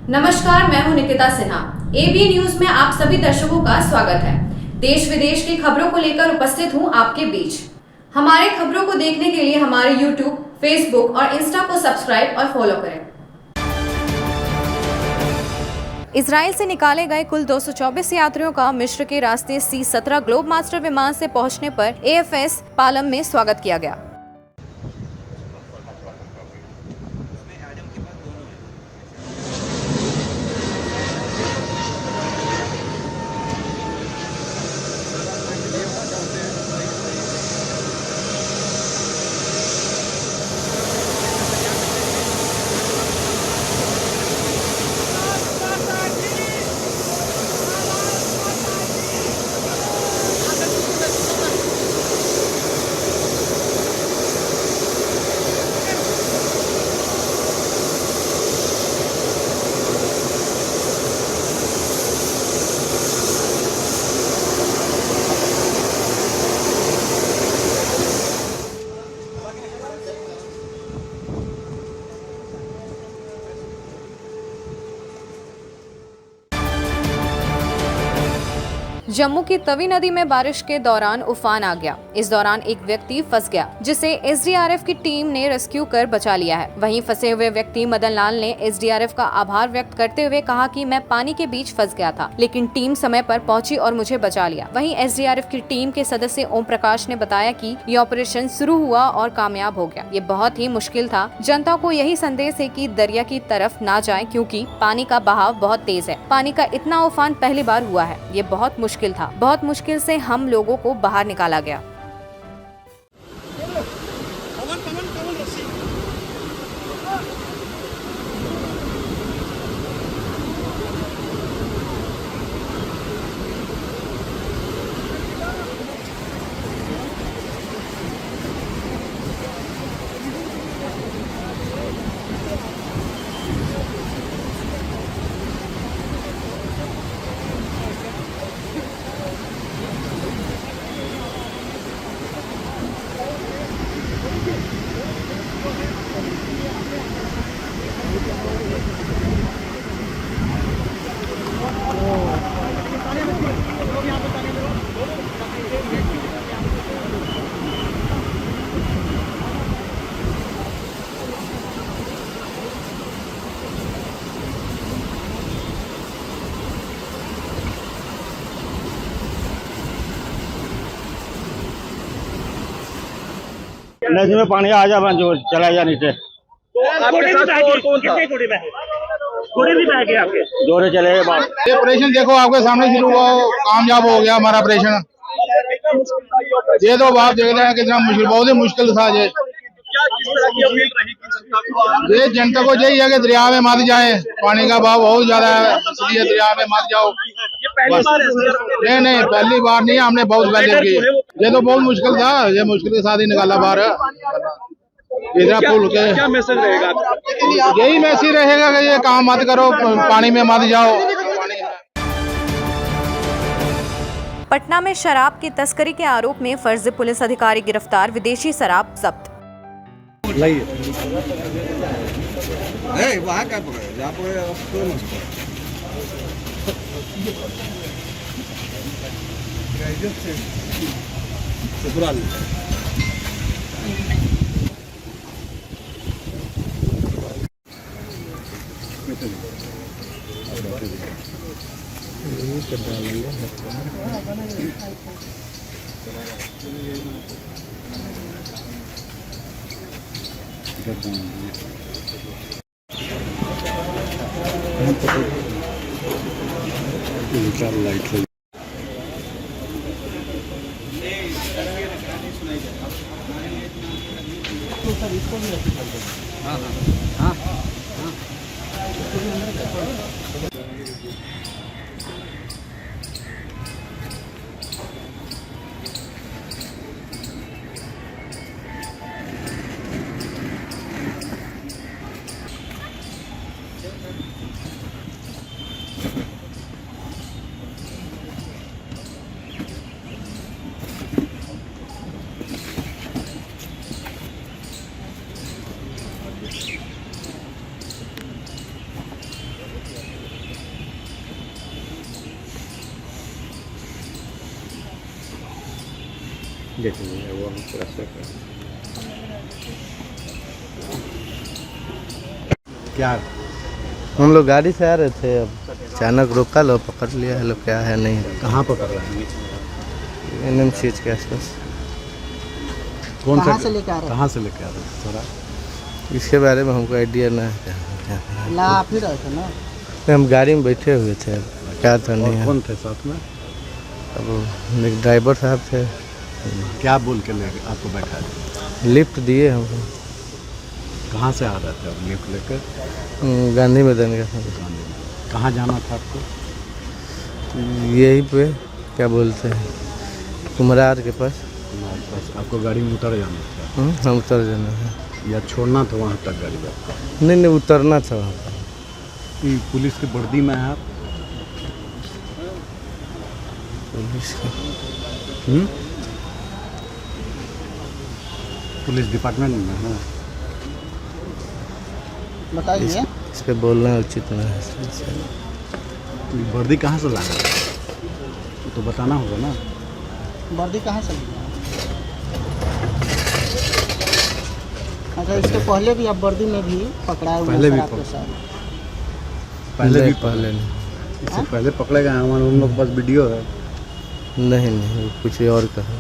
नमस्कार, मैं हूं निकिता सिन्हा। एबी न्यूज में आप सभी दर्शकों का स्वागत है। देश विदेश की खबरों को लेकर उपस्थित हूं आपके बीच। हमारे खबरों को देखने के लिए हमारे YouTube, Facebook और इंस्टा को सब्सक्राइब और फॉलो करें। इजराइल से निकाले गए कुल 224 यात्रियों का मिस्र के रास्ते C-17 ग्लोब मास्टर विमान से पहुंचने पर AFS पालम में स्वागत किया गया। जम्मू की तवी नदी में बारिश के दौरान उफान आ गया। इस दौरान एक व्यक्ति फंस गया, जिसे SDRF की टीम ने रेस्क्यू कर बचा लिया है। वहीं फंसे हुए व्यक्ति मदन लाल ने SDRF का आभार व्यक्त करते हुए कहा कि मैं पानी के बीच फंस गया था, लेकिन टीम समय पर पहुंची और मुझे बचा लिया। वहीं SDRF की टीम के सदस्य ओम प्रकाश ने बताया कि ये ऑपरेशन शुरू हुआ और कामयाब हो गया। ये बहुत ही मुश्किल था। जनता को यही संदेश है कि दरिया की तरफ ना जाए, क्योंकि पानी का बहाव बहुत तेज है। पानी का इतना उफान पहली बार हुआ है। ये बहुत मुश्किल था। बहुत मुश्किल से हम लोगों को बाहर निकाला गया। नदी में पानी आ जा जो चला जा नीचे। तो आपके साथ और कौन था? घोड़े भी बह गए आपके? जोरे चले गए बाहर। ये ऑपरेशन देखो आपके सामने शुरू हुआ, कामयाब हो गया हमारा ऑपरेशन। ये तो बात देख रहे हैं कितना मुश्किल, बहुत ही मुश्किल था। ये जनता को यही है कि दरिया में मत जाए, पानी का बहाव बहुत ज्यादा है, इसलिए दरिया में मत जाओ। नहीं पहली बार नहीं, हमने बहुत पहले की। ये तो बहुत मुश्किल था, ये मुश्किल के साथ ही निकाला बाहर। इधर पुल के क्या मैसेज रहेगा? यही मैसेज रहेगा कि ये काम मत करो, पानी में मत जाओ। पटना में शराब की तस्करी के आरोप में फर्जी पुलिस अधिकारी गिरफ्तार, विदेशी शराब जब्त। वहाँ क्या पकड़े? जहाँ पकड़े लाइट देख लीजिए वो रास्ते पे क्या हम लोग गाड़ी से आ रहे थे, अब अचानक रोका लो, पकड़ लिया है लोग, क्या है नहीं। कहाँ पकड़ रहे हैं? NMCH के आसपास। कौन कहाँ से लेके आ रहे कहाँ से लेके आ रहे हैं थोड़ा? इसके बारे में हमको आइडिया ना है। हैं? ला आप ही रहे थे ना? हम गाड़ी में बैठे हुए थे, अब क्या था नहीं और है। कौन थे साथ में? अब एक ड्राइवर साहब थे, क्या बोल के ले आपको बैठा दिया? लिफ्ट दिए हमको। कहाँ से आ रहे थे अब लिफ्ट लेकर? गांधी मैदान का। कहाँ जाना था आपको? यहीं पे क्या बोलते हैं, कुम्हरार के पास। बस आपको गाड़ी में उतर जाना था हम उतर जाना है। या छोड़ना था वहाँ तक गाड़ी आपको? नहीं उतरना था वहाँ पर। ये पुलिस की वर्दी में है आप? पुलिस का पुलिस डिपार्टमेंट में है? बताइए। इस पे बोलना उचित नहीं है। ये वर्दी कहाँ से लाना है? वो तो बताना होगा ना। वर्दी कहाँ से ली? अच्छा, इसके पहले भी आप वर्दी में भी पकड़ा हुए पहले भी शराब के साथ? पहले नहीं। इससे पहले पकड़े गए हमारे उन लोग के पास वीडियो है। नहीं कुछ और का है।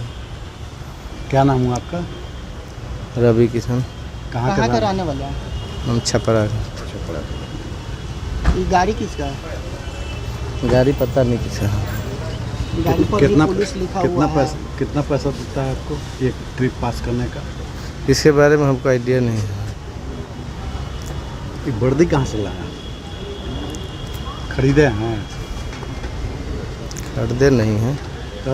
क्या नाम हुआ आपका? रवि किशन। कहाँ कहाँ का के रहने वाले हैं? हम छपरा का। ये गाड़ी किसका है? गाड़ी पता नहीं किसा। गाड़ी पर भी पुलिस लिखा हुआ है। कितना पैसा देता है आपको एक ट्रिप पास करने का? इसके बारे में हमको आइडिया नहीं है। ये वर्दी कहाँ से लाया? खरीदे हैं? खरीदे नहीं है। तो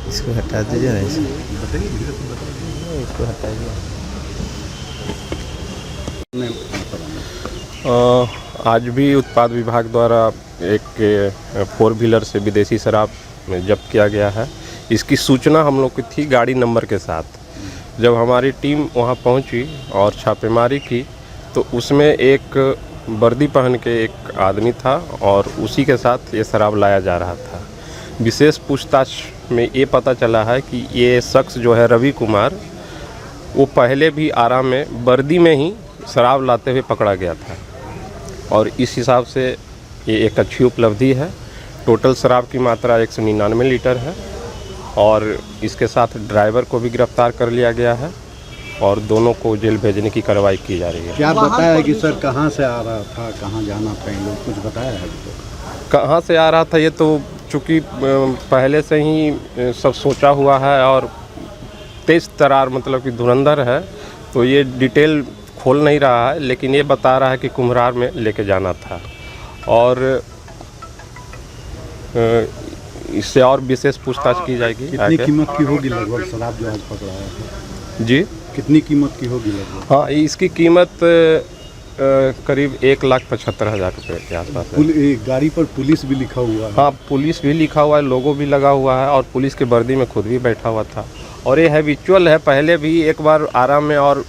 इसको हटा दीजिए ना, बताइए धीरे से बताइए। इसको हटा दीजिए। आज भी उत्पाद विभाग द्वारा एक 4 व्हीलर से विदेशी शराब जब्त किया गया है। इसकी सूचना हम लोग की थी गाड़ी नंबर के साथ। जब हमारी टीम वहां पहुंची और छापेमारी की तो उसमें एक वर्दी पहन के एक आदमी था और उसी के साथ ये शराब लाया जा रहा था। विशेष पूछताछ में ये पता चला है कि ये शख्स जो है रवि कुमार, वो पहले भी आरा में वर्दी में ही शराब लाते हुए पकड़ा गया था और इस हिसाब से ये एक अच्छी उपलब्धि है। टोटल शराब की मात्रा 199 लीटर है और इसके साथ ड्राइवर को भी गिरफ्तार कर लिया गया है और दोनों को जेल भेजने की कार्रवाई की जा रही है। क्या बताया कि सर कहाँ से आ रहा था, कहाँ जाना था, इन लोग कुछ बताया है? कहाँ से आ रहा था ये तो चूँकि पहले से ही सब सोचा हुआ है और तेज तरार मतलब कि धुरंधर है, तो ये डिटेल खोल नहीं रहा है, लेकिन ये बता रहा है कि कुम्हरार में लेके जाना था और इससे और विशेष पूछताछ की जाएगी। कितनी कीमत की होगी लगभग शराब जो आज पकड़ा है? जी, कितनी कीमत की होगी लगभग? हाँ, इसकी कीमत करीब 1,75,000 रुपये के आसपास है। गाड़ी पर पुलिस भी लिखा हुआ है? हाँ, पुलिस भी लिखा हुआ है, लोगो भी लगा हुआ है और पुलिस के वर्दी में खुद भी बैठा हुआ था और ये हैबिचुअल है। पहले भी एक बार आरा में और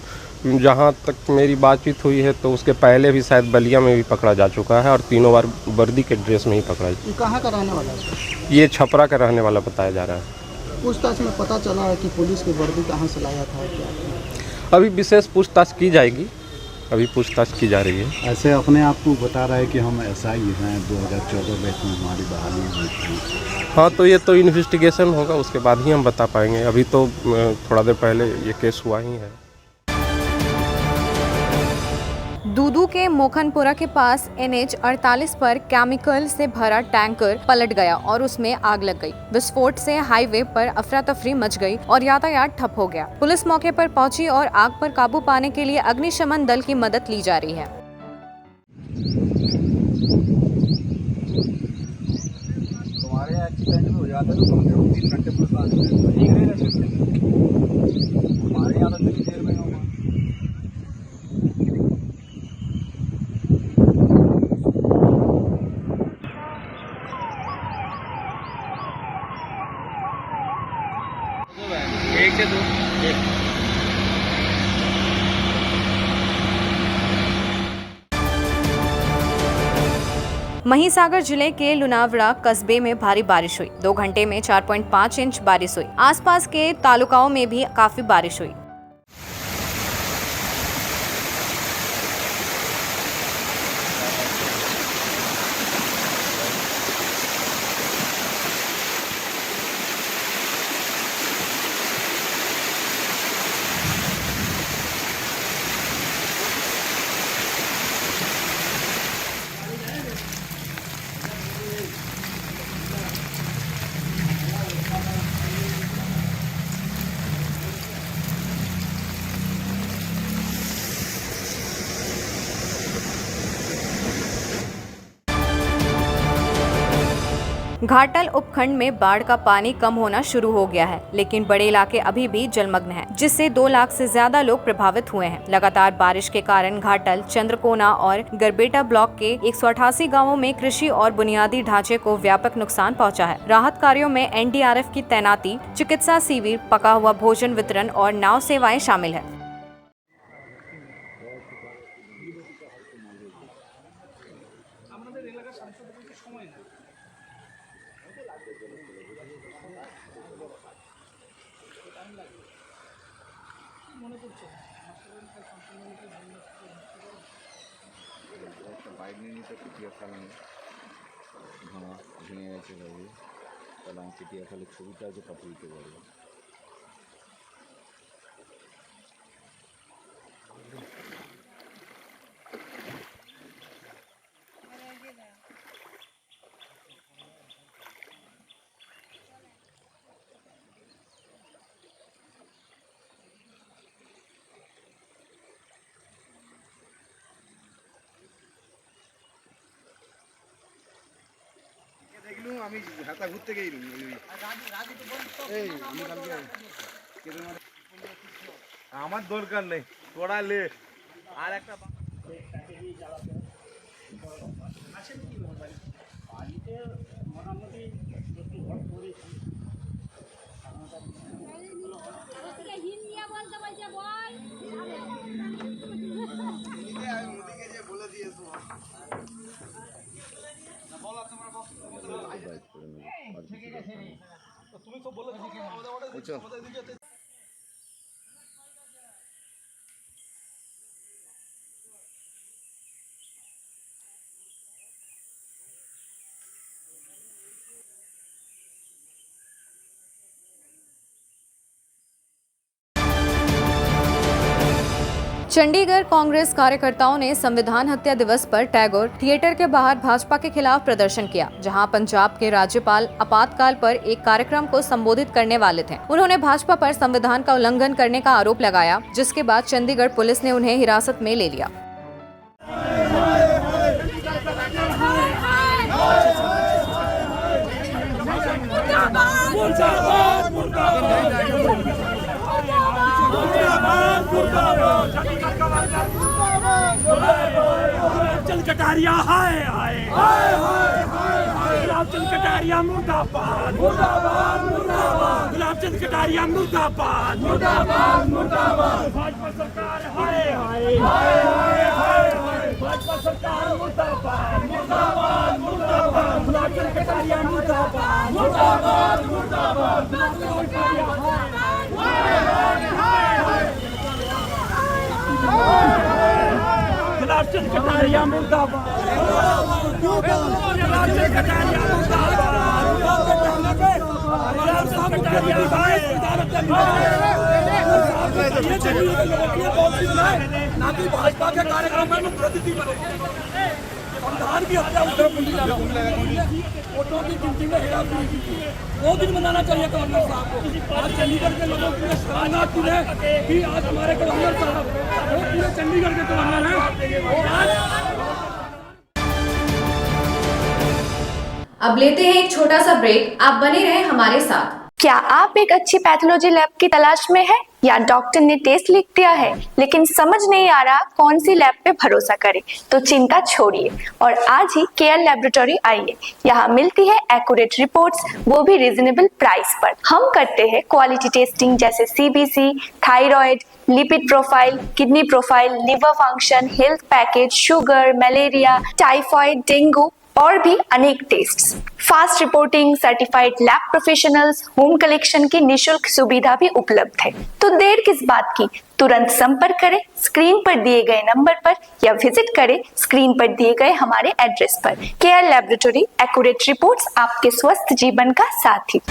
जहाँ तक मेरी बातचीत हुई है तो उसके पहले भी शायद बलिया में भी पकड़ा जा चुका है और तीनों बार वर्दी के ड्रेस में ही पकड़ा। ये कहाँ का रहने वाला है? ये छपरा का रहने वाला बताया जा रहा है। पूछताछ में पता चला है कि पुलिस की वर्दी कहाँ से लाया था? क्या अभी विशेष पूछताछ की जाएगी, अभी पूछताछ की जा रही है। ऐसे अपने आप को बता रहा है कि हम SI हैं, 2014 बैच में हमारी बहाली हुई थी। हाँ, तो ये तो इन्वेस्टिगेशन होगा, उसके बाद ही हम बता पाएंगे। अभी तो थोड़ा देर पहले ये केस हुआ ही है। दूदू के मोखनपुरा के पास NH 48 पर केमिकल से भरा टैंकर पलट गया और उसमें आग लग गई। विस्फोट से हाईवे पर अफरा तफरी मच गई और यातायात ठप हो गया। पुलिस मौके पर पहुंची और आग पर काबू पाने के लिए अग्निशमन दल की मदद ली जा रही है। तुम्हारे एक्सीडेंट में हो जाता है तो कम से कम 3 घंटे पुलिस आ जाती है। ठीक है, हमारे यहाँ तो कितनी देर में होगा? एक से दो वहीं सागर जिले के लुनावड़ा कस्बे में भारी बारिश हुई। 2 घंटे में 4.5 इंच बारिश हुई। आसपास के तालुकाओं में भी काफी बारिश हुई। घाटल उपखंड में बाढ़ का पानी कम होना शुरू हो गया है, लेकिन बड़े इलाके अभी भी जलमग्न हैं, जिससे 2 लाख से ज्यादा लोग प्रभावित हुए हैं। लगातार बारिश के कारण घाटल, चंद्रकोना और गरबेटा ब्लॉक के 188 गांवों में कृषि और बुनियादी ढांचे को व्यापक नुकसान पहुंचा है। राहत कार्यों में NDRF की तैनाती, चिकित्सा शिविर, पका हुआ भोजन वितरण और नाव सेवाएं शामिल है। বাইক নিয়ে নিতে চিটিয়াখালী ভেঙে গেছে ভাবে, তাহলে আমি চিটিয়াখালীর ছবিটা আগে পাঠিয়ে দিতে পারবো। আমি হাতা ঘুরতে গেই আমার দরকার নেই, তোরা লে আর একটা বলে দিয়েছো। তুমি তো বলে चंडीगढ़ कांग्रेस कार्यकर्ताओं ने संविधान हत्या दिवस पर टैगोर थिएटर के बाहर भाजपा के खिलाफ प्रदर्शन किया, जहां पंजाब के राज्यपाल आपातकाल पर एक कार्यक्रम को संबोधित करने वाले थे। उन्होंने भाजपा पर संविधान का उल्लंघन करने का आरोप लगाया, जिसके बाद चंडीगढ़ पुलिस ने उन्हें हिरासत में ले लिया। चंद कटारिया हाय हाय हाय हाय, गुलाबचंद कटारिया मुर्दाबाद मुर्दाबाद मुर्दाबाद, गुलाबचंद कटारिया मुर्दाबाद मुर्दाबाद मुर्दाबाद, भाजपा सरकार हाय हाय हाय हाय हाय, भाजपा सरकार मुर्दाबाद मुर्दाबाद मुर्दाबाद, गुलाबचंद कटारिया मुर्दाबाद मुर्दाबाद मुर्दाबाद, गुलाबचंद कटारिया हाय हाय हाय, गुलाबचंद कटारिया मुर्दाबाद, गुलाबचंद कटारिया ना कि भाजपा के कार्यक्रम में प्रतिनिधि बने, संविधान की हत्या वोटों की गिनती में हेराफेरी की, वो दिन मनाना चाहिए गवर्नर साहब को। आज चंडीगढ़ के लोगों के लिए शर्मनाक दिन है कि आज हमारे गवर्नर साहब वो पूरे चंडीगढ़ के गवर्नर हैं। अब लेते हैं एक छोटा सा ब्रेक, आप बने रहें हमारे साथ। क्या आप एक अच्छी पैथोलॉजी लैब की तलाश में हैं या डॉक्टर ने टेस्ट लिख दिया है लेकिन समझ नहीं आ रहा कौन सी लैब पे भरोसा करें, तो चिंता छोड़िए और आज ही केयर लैबोरेटरी आइए। यहाँ मिलती है एक्यूरेट रिपोर्ट्स, वो भी रीजनेबल प्राइस पर। हम करते हैं क्वालिटी टेस्टिंग जैसे CBC, thyroid, lipid profile, kidney profile, liver function, health package, sugar, malaria, typhoid, dengue और भी अनेक tests, fast reporting, certified lab professionals, home collection की निशुल्क सुविधा भी उपलब्ध है। तो देर किस बात की, तुरंत संपर्क करें स्क्रीन पर दिए गए नंबर पर या विजिट करें स्क्रीन पर दिए गए हमारे एड्रेस पर। केयर लैबोरेटरी, एक्यूरेट रिपोर्ट्स, आपके स्वस्थ जीवन का साथी।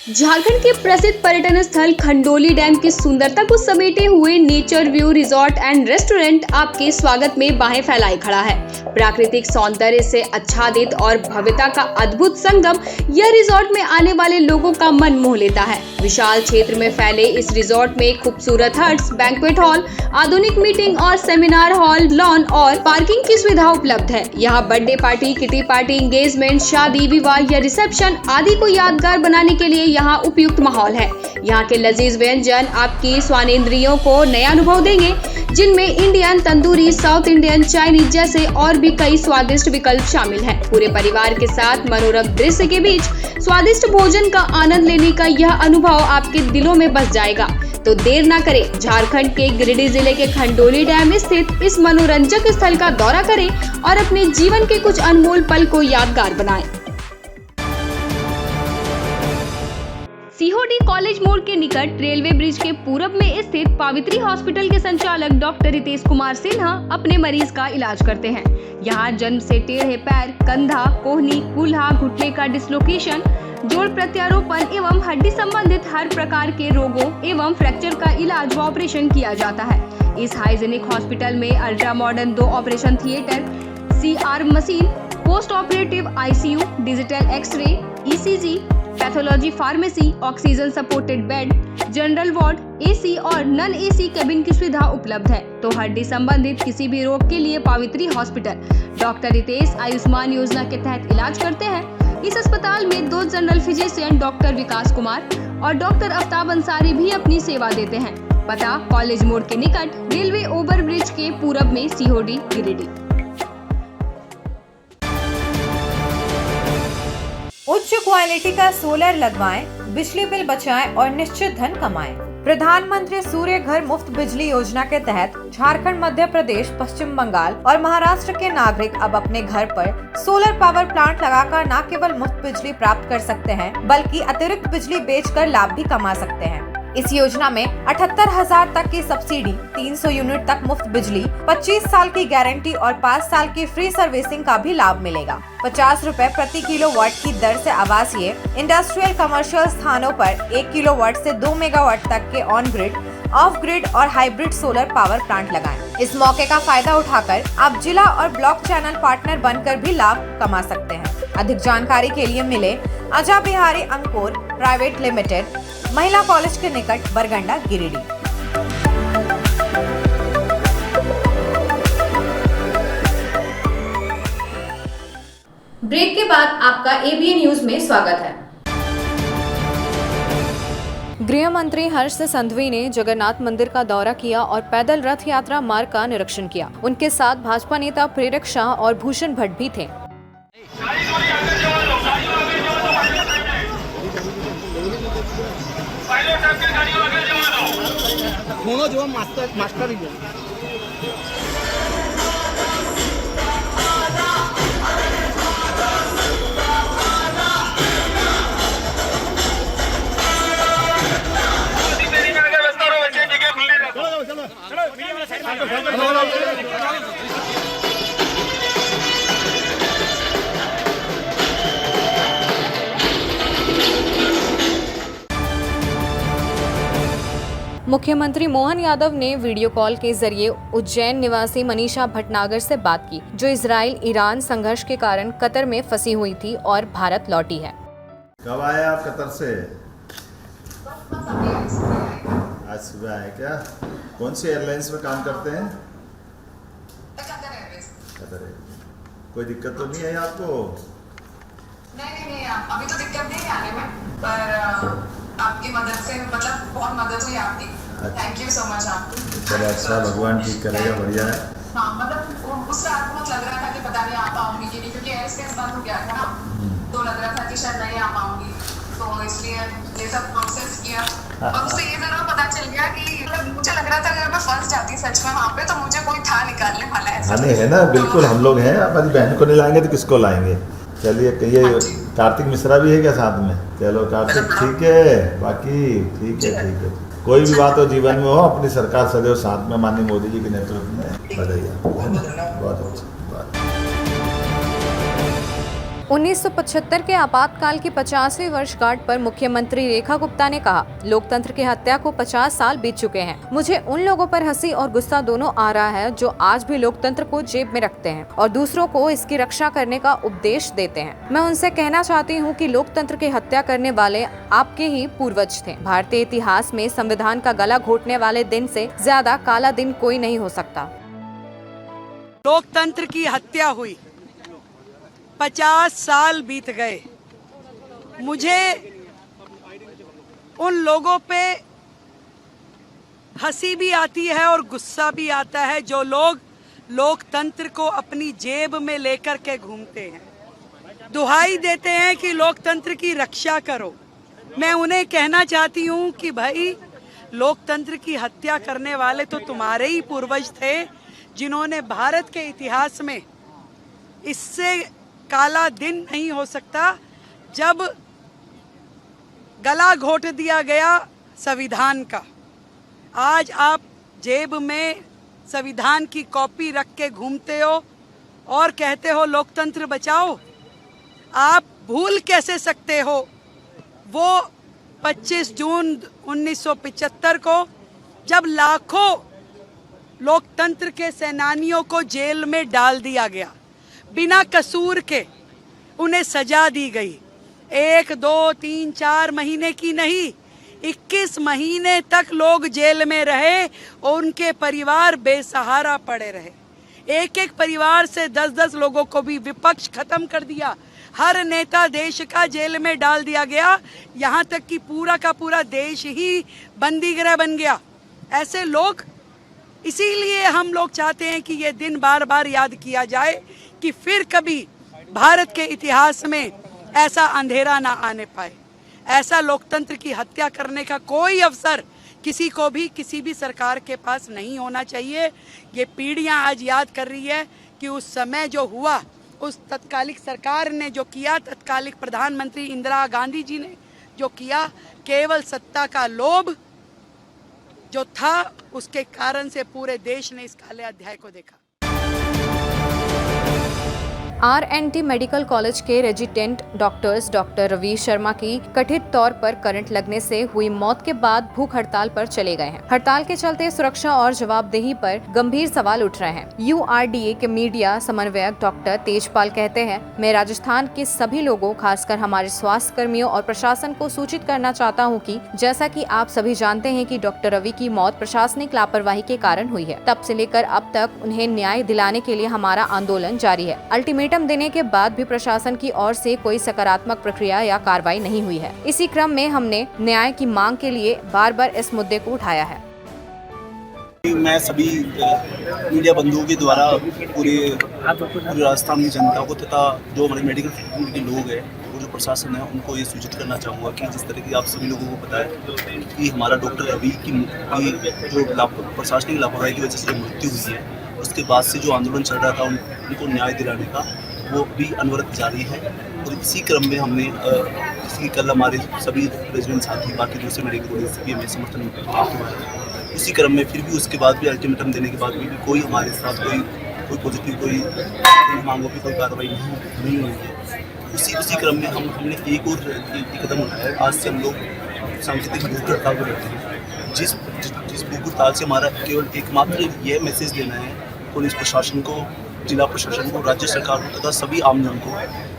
झारखंड के प्रसिद्ध पर्यटन स्थल खंडोली डैम की सुंदरता को समेटे हुए nature view resort and restaurant आपके स्वागत में बाहें फैलाए खड़ा है। प्राकृतिक सौंदर्य से आच्छादित और भव्यता का अद्भुत संगम यह रिजॉर्ट में आने वाले लोगों का मन मोह लेता है। विशाल क्षेत्र में फैले इस रिजॉर्ट में खूबसूरत हट्स, बैंक्वेट हॉल, आधुनिक मीटिंग और सेमिनार हॉल, लॉन और पार्किंग की सुविधा उपलब्ध है। यहाँ birthday party, kitty party, engagement, शादी, विवाह या रिसेप्शन आदि को यादगार बनाने के लिए यहाँ उपयुक्त माहौल है। यहाँ के लजीज व्यंजन आपकी स्वानेंद्रियों को नया अनुभव देंगे, जिनमें Indian, tandoori, south Indian, Chinese जैसे और भी कई स्वादिष्ट विकल्प शामिल हैं। पूरे परिवार के साथ मनोरम दृश्य के बीच स्वादिष्ट भोजन का आनंद लेने का यह अनुभव आपके दिलों में बस जाएगा। तो देर ना करें, झारखंड के गिरिडीह जिले के खंडोली डैम स्थित इस मनोरंजक स्थल का दौरा करें और अपने जीवन के कुछ अनमोल पल को यादगार बनाएं। सीहोडी कॉलेज मोड़ के निकट रेलवे ब्रिज के पूरब में स्थित पावित्री हॉस्पिटल के संचालक डॉक्टर रितेश कुमार सिन्हा अपने मरीज का इलाज करते हैं। यहाँ जन्म से टेढ़े पैर, कंधा, कोहनी, कूल्हा, घुटने का डिसलोकेशन, जोड़ प्रत्यारोपण एवं हड्डी संबंधित हर प्रकार के रोगों एवं फ्रैक्चर का इलाज व ऑपरेशन किया जाता है। इस हाइजेनिक हॉस्पिटल में ultra modern 2 operation theatre, CR machine, post operative ICU, digital x ray, ECG, pathology pharmacy, oxygen supported bed, general ward, AC और नॉन AC केबिन की सुविधा उपलब्ध है। तो हड्डी संबंधित किसी भी रोग के लिए पावित्री हॉस्पिटल डॉक्टर रितेश आयुष्मान योजना के तहत इलाज करते हैं। इस अस्पताल में 2 जनरल फिजिशियन डॉक्टर विकास कुमार और डॉक्टर आफ्ताब अंसारी भी अपनी सेवा देते हैं। पता कॉलेज मोड़ के निकट रेलवे ओवर ब्रिज के पूरब में, सीहोडी, गिरिडीह। उच्च क्वालिटी का सोलर लगवाएं, बिजली बिल बचाएं और निश्चित धन कमाएं। प्रधानमंत्री सूर्य घर मुफ्त बिजली योजना के तहत झारखंड, मध्य प्रदेश, पश्चिम बंगाल और महाराष्ट्र के नागरिक अब अपने घर पर सोलर पावर प्लांट लगाकर न केवल मुफ्त बिजली प्राप्त कर सकते हैं, बल्कि अतिरिक्त बिजली बेचकर लाभ भी कमा सकते हैं। इस योजना में 78,000 तक की सब्सिडी, 300 यूनिट तक मुफ्त बिजली, 25 साल की गारंटी और 5 साल की फ्री सर्विसिंग का भी लाभ मिलेगा। 50 रुपए प्रति किलोवाट की दर से आवासीय, इंडस्ट्रियल, कमर्शियल स्थानों पर 1 किलोवाट से 2 मेगावाट तक के ऑन ग्रिड, ऑफ ग्रिड और हाइब्रिड सोलर पावर प्लांट लगाएं। इस मौके का फायदा उठाकर आप जिला और ब्लॉक चैनल पार्टनर बनकर भी लाभ कमा सकते हैं। अधिक जानकारी के लिए मिले अजा बिहारी अंकुर प्राइवेट लिमिटेड, महिला कॉलेज के निकट, बरगंडा, गिरिडीह। ब्रेक के बाद आपका ABN न्यूज में स्वागत है। गृह मंत्री हर्ष संघवी ने जगन्नाथ मंदिर का दौरा किया और पैदल रथ यात्रा मार्ग का निरीक्षण किया। उनके साथ भाजपा नेता प्रेरक शाह और भूषण भट्ट भी थे। जो मास्टर ही है। मुख्यमंत्री मोहन यादव ने वीडियो कॉल के जरिए उज्जैन निवासी मनीषा भटनागर से बात की, जो इजराइल ईरान संघर्ष के कारण कतर में फंसी हुई थी और भारत लौटी है। कब आए आप कतर से? आज सुबह आए क्या? कौन सी एयरलाइंस में काम करते हैं? Qatar Airways. कोई दिक्कत तो नहीं है आपको? नहीं, अभी तो दिक्कत नहीं है आने में, पर आपकी मदद से मतलब बहुत मदद हुई आपकी। थैंक यू सो मच आपको। चलो अच्छा, भगवान ठीक करेगा, बढ़िया है। हाँ, मतलब उस रात बहुत लग रहा था कि पता नहीं आ पाऊंगी कि नहीं, क्योंकि एयर स्पेस बंद हो गया था ना, तो लग रहा था कि शायद नहीं आ पाऊंगी। तो तो इसलिए ये सब प्रोसेस किया और उससे ये जरूर पता चल गया कि मतलब मुझे लग रहा था अगर मैं फंस जाती सच में वहाँ पे तो मुझे कोई था निकालने वाला है। नहीं है ना, बिल्कुल हम लोग हैं। हमारी बहन को नहीं लाएंगे तो किसको लाएंगे। चलिए कहिए, कार्तिक मिश्रा भी है क्या साथ में? चलो कार्तिक ठीक है, बाकी ठीक है। कोई भी बात हो जीवन में हो, अपनी सरकार सदैव साथ में माननीय मोदी जी के नेतृत्व में बढ़ेगी। बहुत अच्छा। 1975 के आपातकाल की 50वीं वर्षगांठ पर मुख्यमंत्री रेखा गुप्ता ने कहा, लोकतंत्र की हत्या को 50 साल बीत चुके हैं। मुझे उन लोगों पर हंसी और गुस्सा दोनों आ रहा है जो आज भी लोकतंत्र को जेब में रखते हैं और दूसरों को इसकी रक्षा करने का उपदेश देते हैं। मैं उनसे कहना चाहती हूं कि लोकतंत्र की हत्या करने वाले आपके ही पूर्वज थे। भारतीय इतिहास में संविधान का गला घोटने वाले दिन से ज्यादा काला दिन कोई नहीं हो सकता। लोकतंत्र की हत्या हुई, 50 साल बीत गए। मुझे उन लोगों पे हंसी भी आती है और गुस्सा भी आता है जो लोग लोकतंत्र को अपनी जेब में लेकर के घूमते हैं, दुहाई देते हैं कि लोकतंत्र की रक्षा करो। मैं उन्हें कहना चाहती हूं कि भाई, लोकतंत्र की हत्या करने वाले तो तुम्हारे ही पूर्वज थे जिन्होंने भारत के इतिहास में इससे काला दिन नहीं हो सकता जब गला घोट दिया गया संविधान का। आज आप जेब में संविधान की कॉपी रख के घूमते हो और कहते हो लोकतंत्र बचाओ। आप भूल कैसे सकते हो वो 25 जून 1975 को जब लाखों लोकतंत्र के सेनानियों को जेल में डाल दिया गया, बिना कसूर के उन्हें सजा दी गई। 1, 2, 3, 4 महीने की नहीं, 21 महीने तक लोग जेल में रहे और उनके परिवार बेसहारा पड़े रहे। एक एक परिवार से 10-10 लोगों को भी विपक्ष खत्म कर दिया। हर नेता देश का जेल में डाल दिया गया, यहाँ तक कि पूरा का पूरा देश ही बंदीगृह बन गया। ऐसे लोग, इसीलिए हम लोग चाहते हैं कि ये दिन बार बार याद किया जाए कि फिर कभी भारत के इतिहास में ऐसा अंधेरा ना आने पाए। ऐसा लोकतंत्र की हत्या करने का कोई अवसर किसी को भी, किसी भी सरकार के पास नहीं होना चाहिए। ये पीढ़ियां आज याद कर रही है कि उस समय जो हुआ, उस तत्कालिक सरकार ने जो किया, तत्कालिक प्रधानमंत्री इंदिरा गांधी जी ने जो किया, केवल सत्ता का लोभ जो था, उसके कारण से पूरे देश ने इस काले अध्याय को देखा। RNT मेडिकल कॉलेज के resident doctors doctor Ravi Sharma की कथित तौर पर करंट लगने से हुई मौत के बाद भूख हड़ताल पर चले गए हैं। हड़ताल के चलते सुरक्षा और जवाबदेही पर गंभीर सवाल उठ रहे हैं। URDA के मीडिया समन्वयक डॉक्टर तेजपाल कहते हैं, मैं राजस्थान के सभी लोगों, खासकर हमारे स्वास्थ्य कर्मियों और प्रशासन को सूचित करना चाहता हूँ कि जैसा कि आप सभी जानते हैं कि डॉक्टर रवि की मौत प्रशासनिक लापरवाही के कारण हुई है। तब से लेकर अब तक उन्हें न्याय दिलाने के लिए हमारा आंदोलन जारी है। अल्टीमेटम देने के बाद भी प्रशासन की ओर से कोई सकारात्मक प्रक्रिया या कार्रवाई नहीं हुई है। इसी क्रम में हमने न्याय की मांग के लिए बार बार इस मुद्दे को उठाया है। मैं सभी मीडिया बंधुओं के द्वारा पूरे राजस्थान की जनता को तथा जो हमारे मेडिकल फील्ड के लोग हैं, वो जो प्रशासन है, उनको ये सूचित करना चाहूँगा कि जिस तरह की आप सभी लोगों को पता है कि हमारा डॉक्टर रवि की जो प्रशासनिक लापरवाही की वजह से मृत्यु हुई है, उसके बाद से जो आंदोलन चल रहा था उनको न्याय दिलाने का, वो भी अनवरत जारी है। और इसी क्रम में हमने जैसे कि कल हमारे सभी रेजिडेंट साथी, बाकी दूसरे मेडिकल कॉलेज से भी हमें समर्थन मिला। इसी क्रम में फिर भी उसके बाद भी अल्टीमेटम देने के बाद भी कोई हमारे साथ कोई पॉजिटिव कोई मांगों की कोई कार्रवाई नहीं हुई है। उसी क्रम में हमने एक और कदम उठाया। आज से हम लोग सांकेतिक भूख हड़ताल पर रहते हैं। जिस भूख हड़ताल से हमारा केवल एकमात्र यह मैसेज देना है पुलिस प्रशासन को, जिला प्रशासन को, राज्य सरकार को तथा सभी आमजन को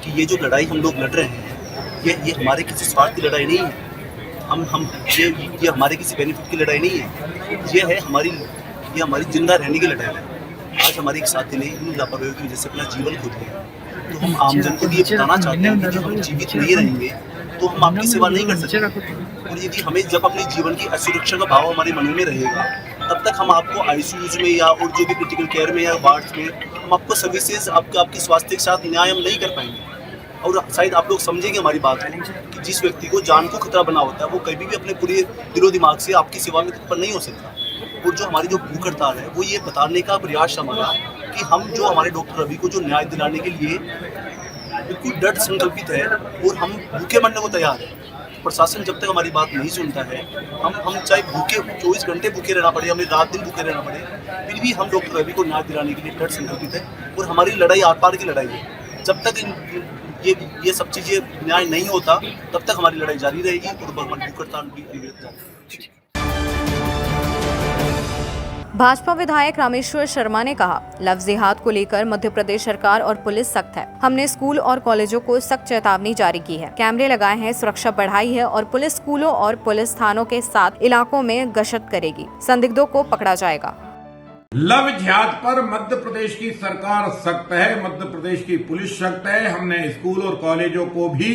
कि ये जो लड़ाई हम लोग लड़ रहे हैं, ये हमारे किसी स्वार्थ की लड़ाई नहीं है। ये हमारे किसी बेनिफिट की लड़ाई नहीं है। ये हमारी जिंदा रहने की लड़ाई है। आज हमारे एक साथी ने इन लापरवाही की वजह से अपना जीवन खो दिया, तो हम आमजन को ये बताना चाहते हैं कि हम जीवित नहीं रहेंगे तो हम आपकी सेवा नहीं कर सकते। और यदि हमें जब अपने जीवन की असुरक्षा का भाव हमारे मन में रहेगा, तब तक हम आपको आईसीयूज में या और जो भी क्रिटिकल केयर में या वार्ड्स में हम आपको सर्विसेज आपके स्वास्थ्य के साथ न्याय हम नहीं कर पाएंगे। और शायद आप लोग समझेंगे हमारी बात को कि कि जिस व्यक्ति को जान को खतरा बना होता है वो कभी भी अपने पूरे दिलो दिमाग से आपकी सेवा में तत्पर नहीं हो सकता। और जो हमारी जो भूख हड़ताल है वो ये बताने का प्रयास हमारा कि हम जो हमारे डॉक्टर रवि को जो न्याय दिलाने के लिए बिल्कुल दृढ़ संकल्पित है और हम भूखे मरने को तैयार है। प्रशासन जब तक हमारी बात नहीं सुनता है, हम चाहे भूखे 24 घंटे भूखे रहना पड़े, हमें रात दिन भूखे रहना पड़े, फिर भी हम डॉक्टर रवि को न्याय दिलाने के लिए दृढ़ संकल्पित है। और हमारी लड़ाई आर पार की लड़ाई है। जब तक ये सब चीज़ें न्याय नहीं होता तब तक हमारी लड़ाई जारी रहेगी और हमारी भूख हड़ताल भी जारी रहेगी। भाजपा विधायक रामेश्वर शर्मा ने कहा, लव जिहाद को लेकर मध्य प्रदेश सरकार और पुलिस सख्त है। हमने स्कूल और कॉलेजों को सख्त चेतावनी जारी की है, कैमरे लगाए हैं, सुरक्षा बढ़ाई है और पुलिस स्कूलों और पुलिस थानों के साथ इलाकों में गश्त करेगी। संदिग्धों को पकड़ा जाएगा। लव जिहाद पर मध्य प्रदेश की सरकार सख्त है, मध्य प्रदेश की पुलिस सख्त है। हमने स्कूल और कॉलेजों को भी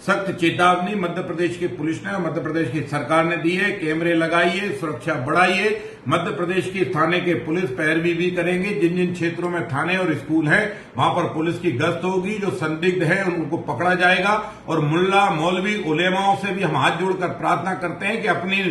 सख्त चेतावनी मध्य प्रदेश की पुलिस ने और मध्य प्रदेश की सरकार ने दी है। कैमरे लगाइए, सुरक्षा बढ़ाइए। मध्य प्रदेश की थाने के पुलिस पैरवी भी करेंगे। जिन जिन क्षेत्रों में थाने और स्कूल हैं वहां पर पुलिस की गश्त होगी। जो संदिग्ध है उनको पकड़ा जाएगा। और मुल्ला मौलवी उलेमाओं से भी हम हाथ जोड़कर प्रार्थना करते हैं कि अपनी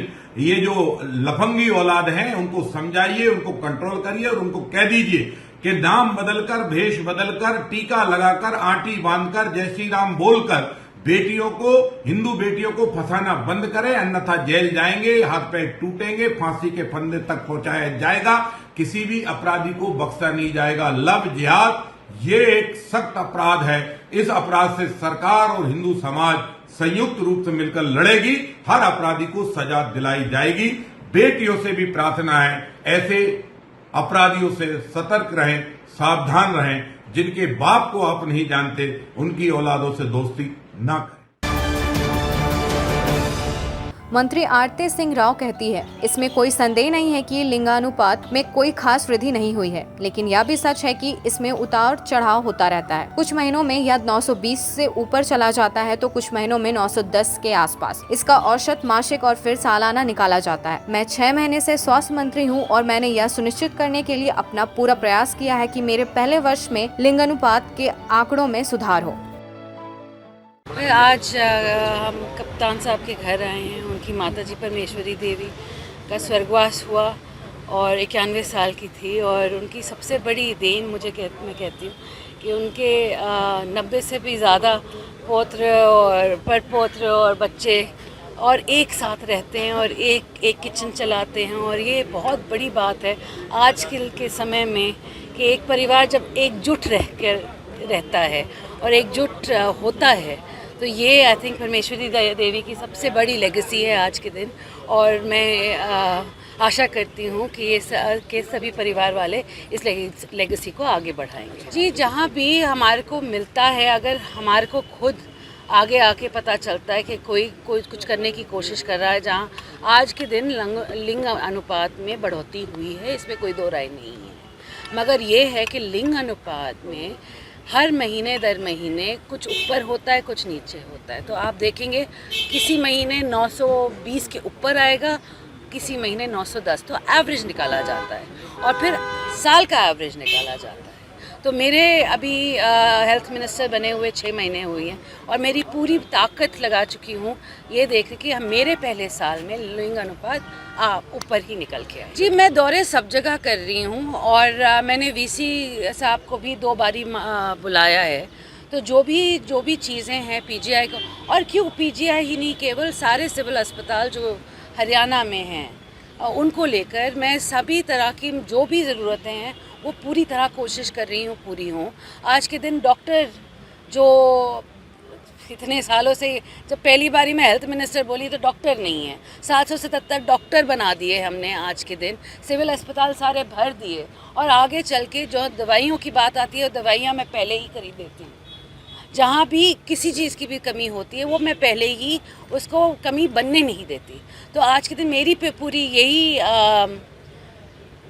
ये जो लफंगी औलाद है उनको समझाइए, उनको कंट्रोल करिए और उनको कह दीजिए कि नाम बदलकर, भेष बदलकर, टीका लगाकर, आंटी बांधकर, जय श्री राम बोलकर बेटियों को, हिंदू बेटियों को फंसाना बंद करें, अन्यथा जेल जाएंगे, हाथ पैर टूटेंगे, फांसी के फंदे तक पहुंचाया जाएगा। किसी भी अपराधी को बख्शा नहीं जाएगा। लव जिहाद ये एक सख्त अपराध है। इस अपराध से सरकार और हिंदू समाज संयुक्त रूप से मिलकर लड़ेगी। हर अपराधी को सजा दिलाई जाएगी। बेटियों से भी प्रार्थना है, ऐसे अपराधियों से सतर्क रहें, सावधान रहें। जिनके बाप को आप नहीं जानते उनकी औलादों से दोस्ती ना करें। मंत्री आरती सिंह राव कहती है, इसमें कोई संदेह नहीं है कि लिंगानुपात में कोई खास वृद्धि नहीं हुई है, लेकिन यह भी सच है कि इसमें उतार चढ़ाव होता रहता है। कुछ महीनों में यह 920 से ऊपर चला जाता है तो कुछ महीनों में 910 के आसपास। इसका औसत मासिक और फिर सालाना निकाला जाता है। मैं 6 महीने से स्वास्थ्य मंत्री हूँ और मैंने यह सुनिश्चित करने के लिए अपना पूरा प्रयास किया है कि मेरे पहले वर्ष में लिंगानुपात के आंकड़ों में सुधार हो। आज हम कप्तान साहब के घर आए हैं। उनकी माताजी परमेश्वरी देवी का स्वर्गवास हुआ और 91 साल की थी। और उनकी सबसे बड़ी देन मैं कहती हूँ कि उनके 90 से भी ज़्यादा पौत्र और परपौत्र और बच्चे और एक साथ रहते हैं और एक किचन चलाते हैं। और ये बहुत बड़ी बात है आज के समय में कि एक परिवार जब एकजुट रहता है और एकजुट होता है तो ये आई थिंक परमेश्वरी देवी की सबसे बड़ी लेगेसी है आज के दिन। और मैं आशा करती हूँ कि ये सभी परिवार वाले इस लेगेसी को आगे बढ़ाएंगे। जी, जहाँ भी हमारे को मिलता है, अगर हमारे को खुद आगे आके पता चलता है कि कोई कुछ करने की कोशिश कर रहा है, जहाँ आज के दिन लिंग अनुपात में बढ़ोतरी हुई है, इसमें कोई दो राय नहीं है। मगर ये है कि लिंग अनुपात में हर महीने दर महीने कुछ ऊपर होता है, कुछ नीचे होता है। तो आप देखेंगे किसी महीने 920 के ऊपर आएगा, किसी महीने 910, तो एवरेज निकाला जाता है और फिर साल का एवरेज निकाला जाता है। तो मेरे अभी हेल्थ मिनिस्टर बने हुए 6 महीने हुए हैं और मेरी पूरी ताकत लगा चुकी हूँ ये देख कि मेरे पहले साल में लिंग अनुपात ऊपर ही निकल के आए। जी, मैं दौरे सब जगह कर रही हूँ और मैंने वीसी साहब को भी 2 बारी बुलाया है। तो जो भी चीज़ें हैं पीजीआई को, और क्यों पीजीआई ही नहीं, केवल सारे सिविल अस्पताल जो हरियाणा में हैं उनको लेकर मैं सभी तरह की जो भी ज़रूरतें हैं वो पूरी तरह कोशिश कर रही हूँ, पूरी हूँ। आज के दिन डॉक्टर जो इतने सालों से, जब पहली बारी मैं हेल्थ मिनिस्टर बोली तो डॉक्टर नहीं है, 777 डॉक्टर बना दिए हमने। आज के दिन सिविल अस्पताल सारे भर दिए और आगे चल के जो दवाइयों की बात आती है, दवाइयाँ मैं पहले ही खरीद देती हूँ। जहाँ भी किसी चीज़ की भी कमी होती है वो मैं पहले ही उसको कमी बनने नहीं देती। तो आज के दिन मेरी पे पूरी यही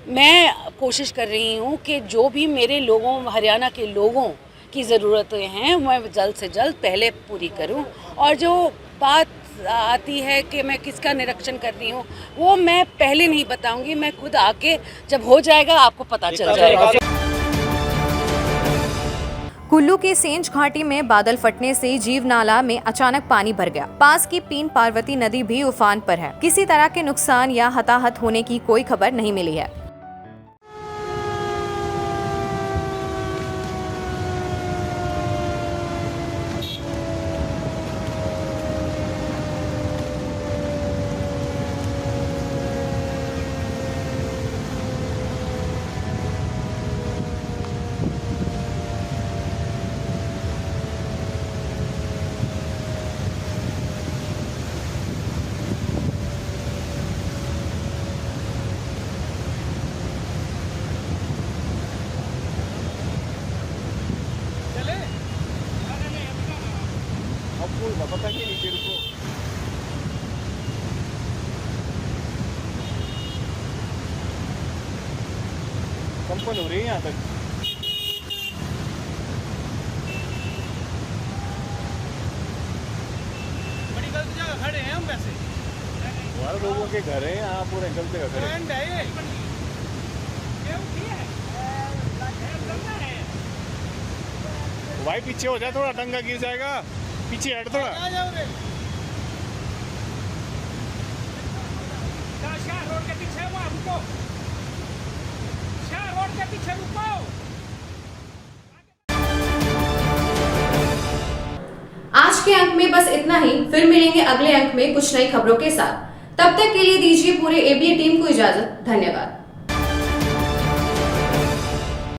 मैं कोशिश कर रही हूँ कि जो भी मेरे लोगों, हरियाणा के लोगों की ज़रूरतें हैं मैं जल्द से जल्द पहले पूरी करूँ। और जो बात आती है कि मैं किसका निरीक्षण कर रही हूँ वो मैं पहले नहीं बताऊँगी, मैं खुद आके जब हो जाएगा आपको पता चल जाएगा। कुल्लू के सेंज घाटी में बादल फटने से जीव नाला में अचानक पानी भर गया। पास की पीन पार्वती नदी भी उफान पर है। किसी तरह के नुकसान या हताहत होने की कोई खबर नहीं मिली है। कंपन हो रही है यहाँ तक। बड़ी गलत जगह खड़े हैं हम वैसे। हमारे लोगों के घर हैं यहाँ पूरे गलत जगह खड़े हैं। भाई पीछे हो जाए थोड़ा, डंगा गिर जाएगा। पीछे हट थोड़ा। रोड के पीछे वहाँ रुको। रोड के पीछे रुको। आज के अंक में बस इतना ही। फिर मिलेंगे अगले अंक में कुछ नई खबरों के साथ। तब तक के लिए दीजिए पूरे एबीए टीम को इजाजत। धन्यवाद।